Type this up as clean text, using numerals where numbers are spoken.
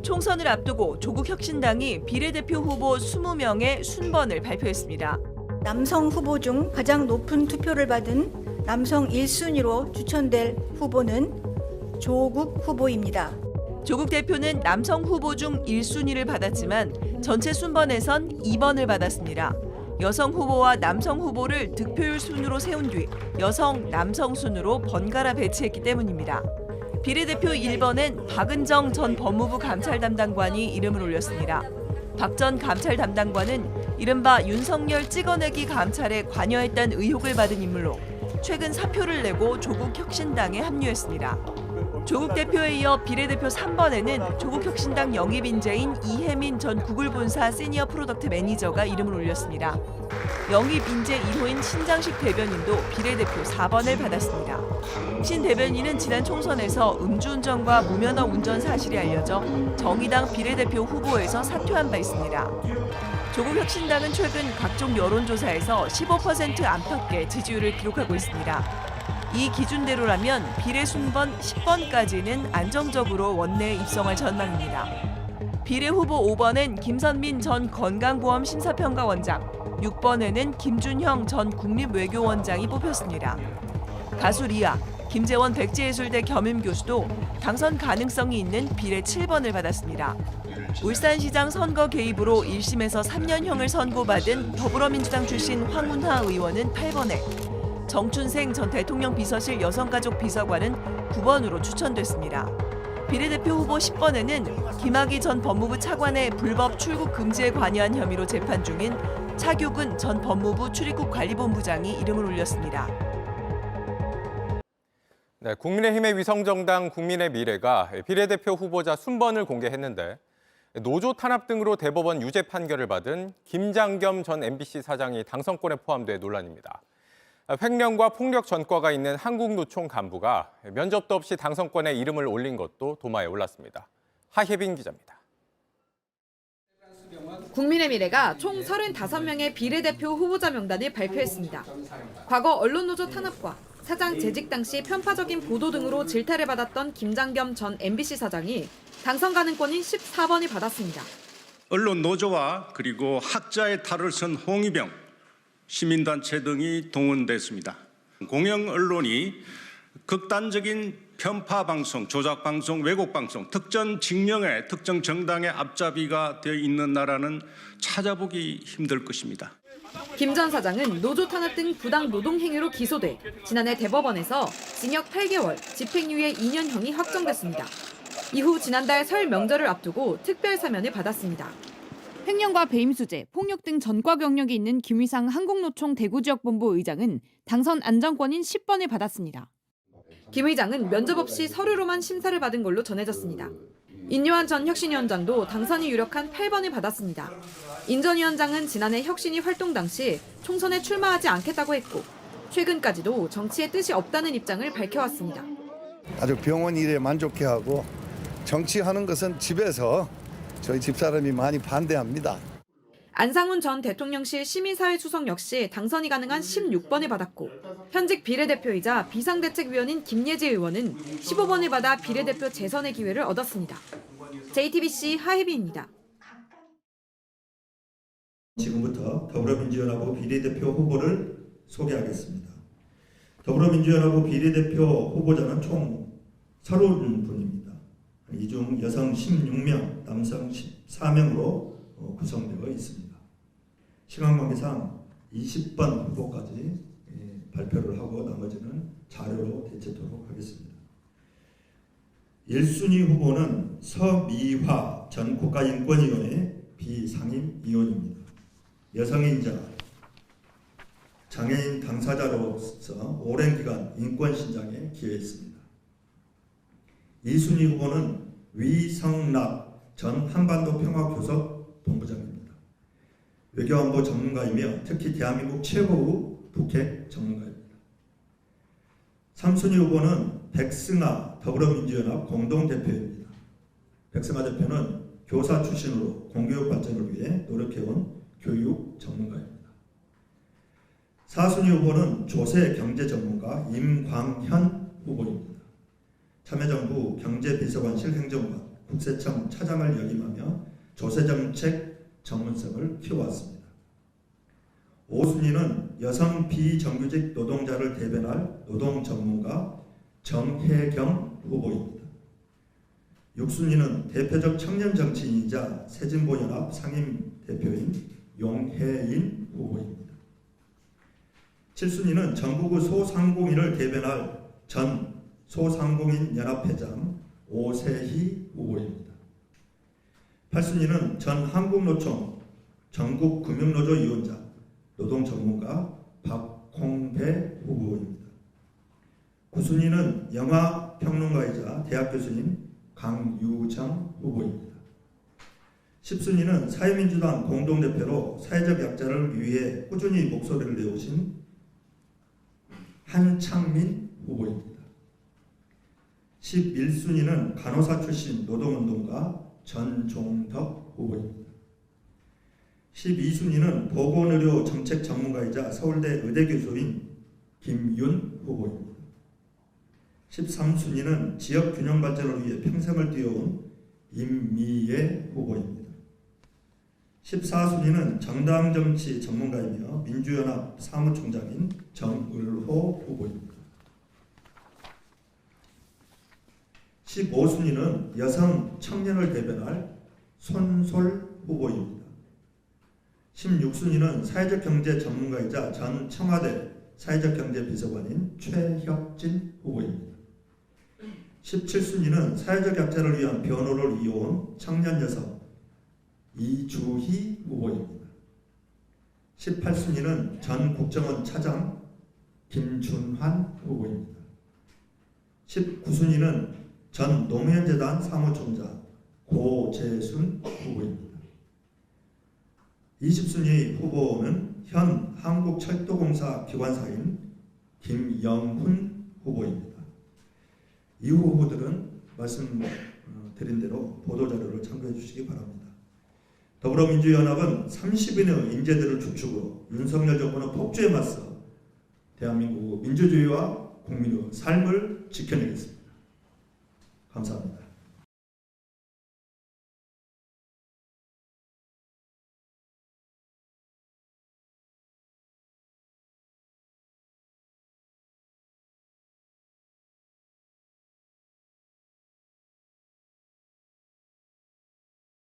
총선을 앞두고 조국혁신당이 비례대표 후보 20명의 순번을 발표했습니다. 남성 후보 중 가장 높은 투표를 받은 남성 1순위로 추천될 후보는 조국 후보입니다. 조국 대표는 남성 후보 중 1순위를 받았지만 전체 순번에선 2번을 받았습니다. 여성 후보와 남성 후보를 득표율 순으로 세운 뒤 여성, 남성 순으로 번갈아 배치했기 때문입니다. 비례대표 1번엔 박은정 전 법무부 감찰 담당관이 이름을 올렸습니다. 박 전 감찰 담당관은 이른바 윤석열 찍어내기 감찰에 관여했다는 의혹을 받은 인물로 최근 사표를 내고 조국혁신당에 합류했습니다. 조국 대표에 이어 비례대표 3번에는 조국혁신당 영입 인재인 이혜민 전 구글 본사 시니어 프로덕트 매니저가 이름을 올렸습니다. 영입 인재 1호인 신장식 대변인도 비례대표 4번을 받았습니다. 신 대변인은 지난 총선에서 음주운전과 무면허 운전 사실이 알려져 정의당 비례대표 후보에서 사퇴한 바 있습니다. 조국혁신당은 최근 각종 여론조사에서 15% 안팎의 지지율을 기록하고 있습니다. 이 기준대로라면 비례 순번 10번까지는 안정적으로 원내에 입성할 전망입니다. 비례 후보 5번엔 김선민 전 건강보험심사평가원장, 6번에는 김준형 전 국립외교원장이 뽑혔습니다. 가수 리아, 김재원 백제예술대 겸임교수도 당선 가능성이 있는 비례 7번을 받았습니다. 울산시장 선거 개입으로 1심에서 3년형을 선고받은 더불어민주당 출신 황운하 의원은 8번에, 정춘생 전 대통령 비서실 여성가족 비서관은 9번으로 추천됐습니다. 비례대표 후보 10번에는 김학의 전 법무부 차관의 불법 출국 금지에 관여한 혐의로 재판 중인 차규근 전 법무부 출입국 관리본부장이 이름을 올렸습니다. 네, 국민의힘의 위성정당 국민의 미래가 비례대표 후보자 순번을 공개했는데 노조 탄압 등으로 대법원 유죄 판결을 받은 김장겸 전 MBC 사장이 당선권에 포함돼 논란입니다. 횡령과 폭력 전과가 있는 한국노총 간부가 면접도 없이 당선권에 이름을 올린 것도 도마에 올랐습니다. 하혜빈 기자입니다. 국민의 미래가 총 35명의 비례대표 후보자 명단을 발표했습니다. 과거 언론노조 탄압과 사장 재직 당시 편파적인 보도 등으로 질타를 받았던 김장겸 전 MBC 사장이 당선 가능권인 14번을 받았습니다. 언론노조와 그리고 학자의 탈을 쓴 홍위병, 시민단체 등이 동원됐습니다. 공영 언론이 극단적인 편파 방송, 조작 방송, 왜곡 방송, 특정 진영의 특정 정당의 앞잡이가 되어 있는 나라는 찾아보기 힘들 것입니다. 김 전 사장은 노조 탄압 등 부당 노동 행위로 기소돼 지난해 대법원에서 징역 8개월, 집행유예 2년형이 확정됐습니다. 이후 지난달 설 명절을 앞두고 특별 사면을 받았습니다. 횡령과 배임수재, 폭력 등 전과 경력이 있는 김위상 한국노총 대구지역본부 의장은 당선 안정권인 10번을 받았습니다. 김 의장은 면접 없이 서류로만 심사를 받은 걸로 전해졌습니다. 인요한 전 혁신위원장도 당선이 유력한 8번을 받았습니다. 인 전 위원장은 지난해 혁신위 활동 당시 총선에 출마하지 않겠다고 했고 최근까지도 정치에 뜻이 없다는 입장을 밝혀왔습니다. 아주 병원 일에 만족해하고 정치하는 것은 집에서 저희 집사람이 많이 반대합니다. 안상훈 전 대통령실 시민사회수석 역시 당선이 가능한 16번을 받았고 현직 비례대표이자 비상대책위원인 김예지 의원은 15번을 받아 비례대표 재선의 기회를 얻었습니다. JTBC 하혜빈입니다. 지금부터 더불어민주연합 비례대표 후보를 소개하겠습니다. 더불어민주연합 비례대표 후보자는 총 30분입니다. 이 중 여성 16명, 남성 14명으로 구성되어 있습니다. 시간 관계상 20번 후보까지 발표를 하고 나머지는 자료로 대체토록 하겠습니다. 1순위 후보는 서미화 전 국가인권위원회 비상임위원입니다. 여성인자, 장애인 당사자로서 오랜 기간 인권신장에 기여했습니다. 2순위 후보는 위성락 전 한반도 평화교섭 본부장입니다. 외교안보 전문가이며 특히 대한민국 최고의 북핵 전문가입니다. 3순위 후보는 백승아 더불어민주연합 공동대표입니다. 백승아 대표는 교사 출신으로 공교육 발전을 위해 노력해온 교육 전문가입니다. 4순위 후보는 조세 경제 전문가 임광현 후보입니다. 참여정부 경제비서관실 행정관, 국세청 차장을 역임하며 조세정책 전문성을 키워왔습니다. 5순위는 여성 비정규직 노동자를 대변할 노동 전문가 정혜경 후보입니다. 6순위는 대표적 청년 정치인이자 새진보연합 상임 대표인 용혜인 후보입니다. 7순위는 전국의 소상공인을 대변할 전 소상공인 연합회장 오세희 후보입니다. 8순위는 전 한국노총 전국금융노조 위원장 노동 전문가 박홍배 후보입니다. 9순위는 영화 평론가이자 대학 교수님 강유정 후보입니다. 10순위는 사회민주당 공동대표로 사회적 약자를 위해 꾸준히 목소리를 내오신 한창민 후보입니다. 11순위는 간호사 출신 노동운동가 전종덕 후보입니다. 12순위는 보건의료 정책 전문가이자 서울대 의대 교수인 김윤 후보입니다. 13순위는 지역 균형 발전을 위해 평생을 뛰어온 임미애 후보입니다. 14순위는 정당 정치 전문가이며 민주연합 사무총장인 정을호 후보입니다. 15순위는 여성 청년을 대변할 손솔 후보입니다. 16순위는 사회적 경제 전문가이자 전 청와대 사회적 경제 비서관인 최혁진 후보입니다. 17순위는 사회적 약자를 위한 변호를 이어온 청년 여성 이주희 후보입니다. 18순위는 전 국정원 차장 김준환 후보입니다. 19순위는 전 노무현재단 사무총장 고재순 후보입니다. 20순위 후보는 현 한국철도공사 기관사인 김영훈 후보입니다. 이후 후보들은 말씀드린 대로 보도자료를 참고해 주시기 바랍니다. 더불어민주연합은 30인의 인재들을 주축으로 윤석열 정부는 폭주에 맞서 대한민국 민주주의와 국민의 삶을 지켜내겠습니다. 감사합니다.